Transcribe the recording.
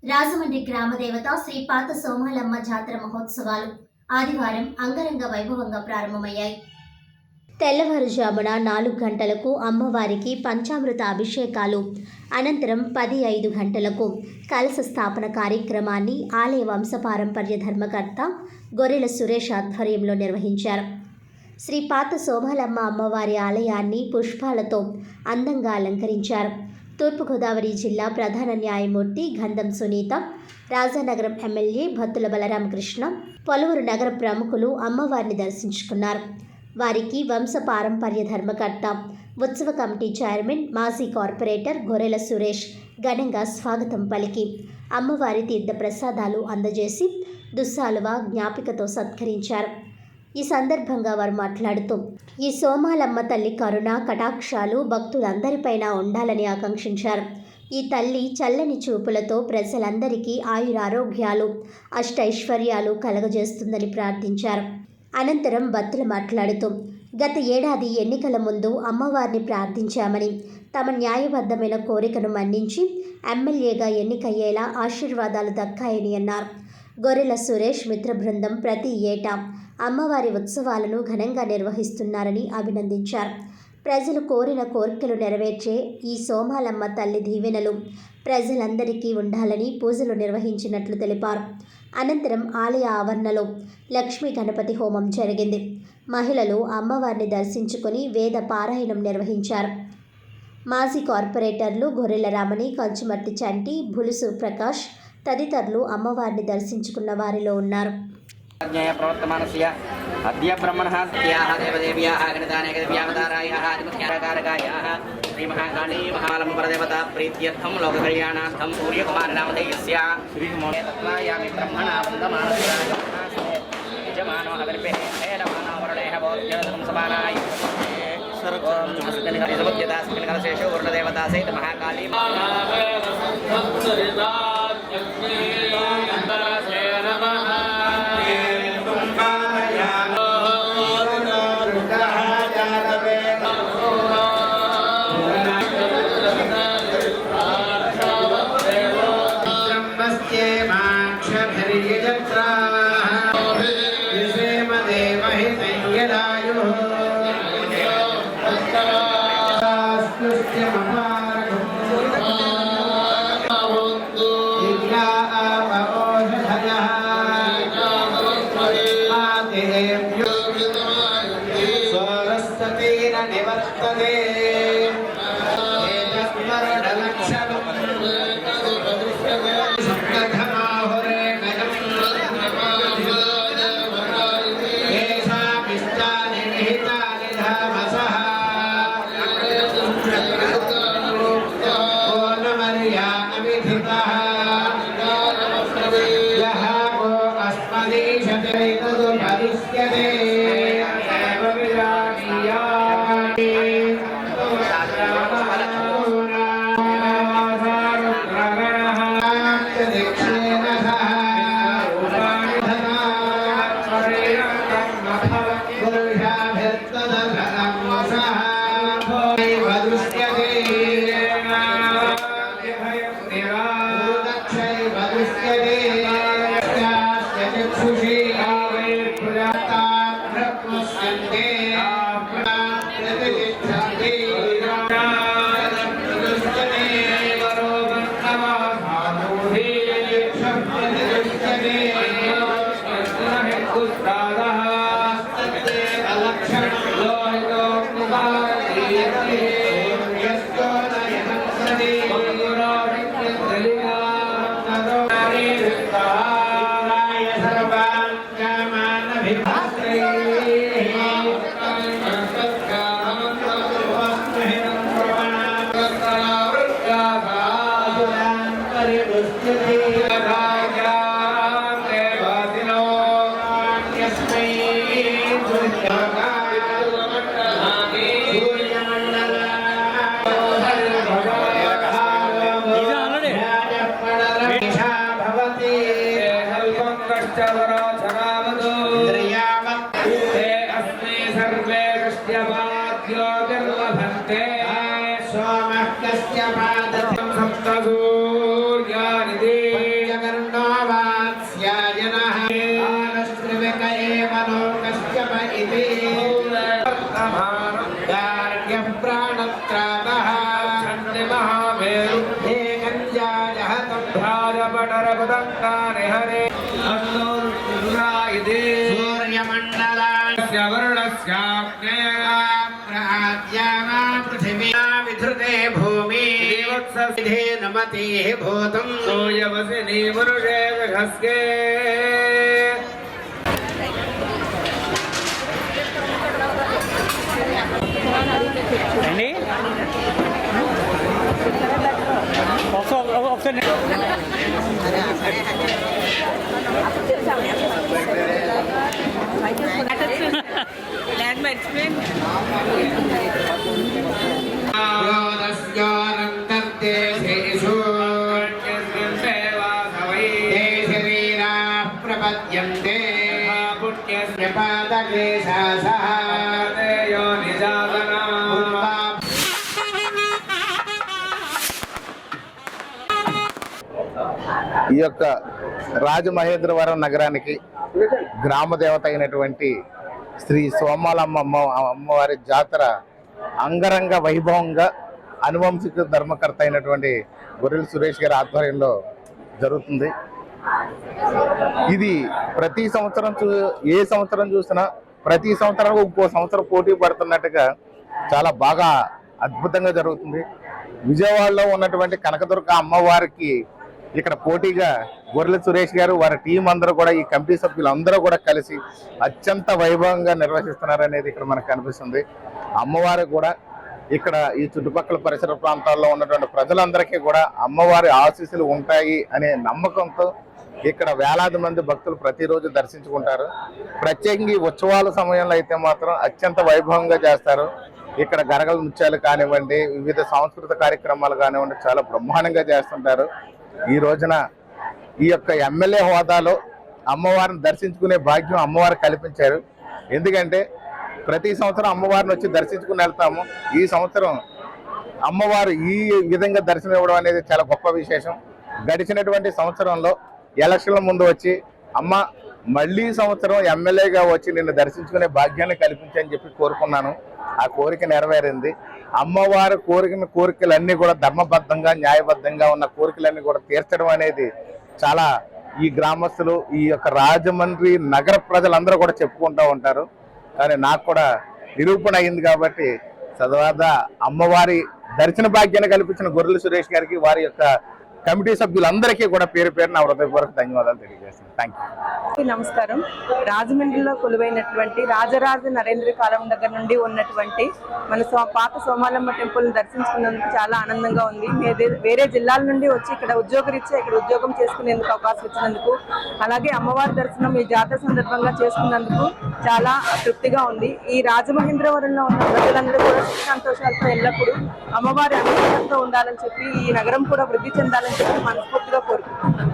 రాజమండ్రి గ్రామదేవత శ్రీ పాత సోమాలమ్మ జాతర మహోత్సవాలు ఆదివారం అంగరంగ వైభవంగా ప్రారంభమయ్యాయి. తెల్లవారుజామున 4 గంటలకు అమ్మవారికి పంచామృత అభిషేకాలు, అనంతరం 10:05 గంటలకు కలశ స్థాపన కార్యక్రమాన్ని ఆలయ వంశపారంపర్య ధర్మకర్త గొర్రెల సురేష్ ఆధ్వర్యంలో నిర్వహించారు. శ్రీ పాత సోమాలమ్మ అమ్మవారి ఆలయాన్ని పుష్పాలతో అందంగా అలంకరించారు. తూర్పుగోదావరి జిల్లా ప్రధాన న్యాయమూర్తి గంధం సునీత, రాజానగరం ఎమ్మెల్యే భత్తుల బలరామకృష్ణ, పలువురు నగర ప్రముఖులు అమ్మవారిని దర్శించుకున్నారు. వారికి వంశ పారంపర్య ధర్మకర్త, ఉత్సవ కమిటీ చైర్మన్, మాజీ కార్పొరేటర్ గొర్రెల సురేష్ ఘనంగా స్వాగతం పలికి అమ్మవారి తీర్థ ప్రసాదాలు అందజేసి దుస్సాలువ జ్ఞాపికతో సత్కరించారు. ఈ సందర్భంగా వారు మాట్లాడుతూ, ఈ సోమాలమ్మ తల్లి కరుణ కటాక్షాలు భక్తులందరిపైన ఉండాలని ఆకాంక్షించారు. ఈ తల్లి చల్లని చూపులతో ప్రజలందరికీ ఆయురారోగ్యాలు, అష్టైశ్వర్యాలు కలగజేస్తుందని ప్రార్థించారు. అనంతరం భక్తులు మాట్లాడుతూ, గత ఏడాది ఎన్నికల ముందు అమ్మవారిని ప్రార్థించామని, తమ న్యాయబద్ధమైన కోరికను మన్నించి ఎమ్మెల్యేగా ఎన్నికయ్యేలా ఆశీర్వాదాలు దక్కాయని అన్నారు. గొర్రెల సురేష్ మిత్ర బృందం ప్రతి ఏటా అమ్మవారి ఉత్సవాలను ఘనంగా నిర్వహిస్తున్నారని అభినందించారు. ప్రజలు కోరిన కోరికలు నెరవేర్చే ఈ సోమాలమ్మ తల్లి దీవెనలు ప్రజలందరికీ ఉండాలని పూజలు నిర్వహించినట్లు తెలిపారు. అనంతరం ఆలయ ఆవరణలో లక్ష్మీ గణపతి హోమం జరిగింది. మహిళలు అమ్మవారిని దర్శించుకొని వేద పారాయణం నిర్వహించారు. మాజీ కార్పొరేటర్లు గొర్రెల రమణి, కంచుమర్తి చంటి, భులుసు ప్రకాష్ తదితరులు అమ్మవారిని దర్శించుకున్న వారిలో ఉన్నారు. ప్రవర్తమానస్య అద్య బ్రహ్మణః త్యాః దేవదేవ్యాః గణితానేకదివ్యావతారాయాః ఆదిమఖ్యాకారకాయాః శ్రీ మహాకాళీ మహాలమ్మ పరదేవత ప్రీత్యర్థం లోక కళ్యాణార్థం సూర్యకుమార నామధేయస్య శ్రీ తత్వాయామి బ్రహ్మణ వందమానస్య యజమానో హవిర్భే హేరమానో వరుణేః బోధ్యోదకం సమానాయ ఓం అస్మిన్ హరిసముద్యతాస్మిన్ కలశేషు వరుణదేవతా సహిత మహాకాళీ నివర్తతే सर्वे कश्यपाद्योतिर्लभन्ते सोमः कश्यपादं सप्तसूर्यानिधि రుద్రాయ పటరపదంతాని హరే అన్నో రుద్రాయదే సూర్యమండలాస్య వర్ణస్యాగ్నేయా ప్రాద్యామా పృథివ్యా విధృతే భూమి దేవత్ససిధే నమతే భూతం సోయవసిని మనుషే విహస్కే యోదస్యోరంతర్దేశేషు దేశవీరాः ప్రపద్యంతే పుణ్యపాదకేశాసః ఈ యొక్క రాజమహేంద్రవరం నగరానికి గ్రామ దేవత అయినటువంటి శ్రీ సోమాలమ్మ అమ్మవారి జాతర అంగరంగ వైభవంగా అనువంశిక ధర్మకర్త అయినటువంటి గొర్రెల సురేష్ గారి ఆధ్వర్యంలో జరుగుతుంది. ఇది ప్రతి సంవత్సరం ఏ సంవత్సరం చూసినా ప్రతి సంవత్సరం ఇంకో సంవత్సరం పోటీ పడుతున్నట్టుగా చాలా బాగా అద్భుతంగా జరుగుతుంది. విజయవాడలో ఉన్నటువంటి కనకదుర్గ అమ్మవారికి ఇక్కడ పోటీగా గొర్రెల సురేష్ గారు వారి టీం అందరూ కూడా ఈ కమిటీ సభ్యులందరూ కూడా కలిసి అత్యంత వైభవంగా నిర్వహిస్తున్నారు అనేది ఇక్కడ మనకు కనిపిస్తుంది. అమ్మవారు కూడా ఇక్కడ ఈ చుట్టుపక్కల పరిసర ప్రాంతాల్లో ఉన్నటువంటి ప్రజలందరికీ కూడా అమ్మవారి ఆశీస్సులు ఉంటాయి అనే నమ్మకంతో ఇక్కడ వేలాది మంది భక్తులు ప్రతిరోజు దర్శించుకుంటారు. ప్రత్యేకంగా ఈ ఉత్సవాల సమయంలో అయితే మాత్రం అత్యంత వైభవంగా చేస్తారు. ఇక్కడ గరగల నృత్యాలు కానివ్వండి, వివిధ సాంస్కృతిక కార్యక్రమాలు కానివ్వండి చాలా బ్రహ్మాండంగా చేస్తుంటారు. ఈ రోజున ఈ యొక్క ఎమ్మెల్యే హోదాలో అమ్మవారిని దర్శించుకునే భాగ్యం అమ్మవారు కల్పించారు. ఎందుకంటే ప్రతి సంవత్సరం అమ్మవారిని వచ్చి దర్శించుకుని వెళ్తాము. ఈ సంవత్సరం అమ్మవారు ఈ విధంగా దర్శనం ఇవ్వడం అనేది చాలా గొప్ప విశేషం. గడిచినటువంటి సంవత్సరంలో ఎలక్షన్ల ముందు వచ్చి అమ్మ మళ్ళీ సంవత్సరం ఎమ్మెల్యేగా వచ్చి నిన్ను దర్శించుకునే భాగ్యాన్ని కల్పించని చెప్పి కోరుకున్నాను. ఆ కోరిక నెరవేరింది. అమ్మవారి కోరికలన్నీ కూడా ధర్మబద్ధంగా న్యాయబద్ధంగా ఉన్న కోరికలన్నీ కూడా తీర్చడం అనేది చాలా ఈ గ్రామస్తులు ఈ యొక్క రాజమండ్రి నగర ప్రజలందరూ కూడా చెప్పుకుంటూ ఉంటారు. కానీ నాకు కూడా నిరూపణ అయింది కాబట్టి సదవాదా అమ్మవారి దర్శన భాగ్యాన్ని కల్పించిన గొర్రెల సురేష్ గారికి వారి యొక్క కమిటీ సభ్యులందరికీ కూడా పేరు పేరు నా హృదయపూర్వక ధన్యవాదాలు తెలియజేస్తున్నాను. Thank you. నమస్కారం. రాజమండ్రిలో కొలువైనటువంటి రాజరాజ నరేంద్ర కాలం దగ్గర నుండి ఉన్నటువంటి మన పాత సోమాలమ్మ టెంపుల్ దర్శించుకున్నందుకు చాలా ఆనందంగా ఉంది. వేరే జిల్లాల నుండి వచ్చి ఇక్కడ ఉద్యోగరీత్యా ఇక్కడ ఉద్యోగం చేసుకునేందుకు అవకాశం ఇచ్చినందుకు, అలాగే అమ్మవారి దర్శనం ఈ జాతర సందర్భంగా చేసుకున్నందుకు చాలా తృప్తిగా ఉంది. ఈ రాజమహేంద్రవరంలో ఉన్న ప్రజలందరూ కూడా సుఖ సంతోషాలతో ఎల్లప్పుడూ అమ్మవారి అనుగ్రహంతో ఉండాలని చెప్పి ఈ నగరం కూడా వృద్ధి చెందాలని చెప్పి మనస్ఫూర్తిగా కోరుకుంటున్నాను.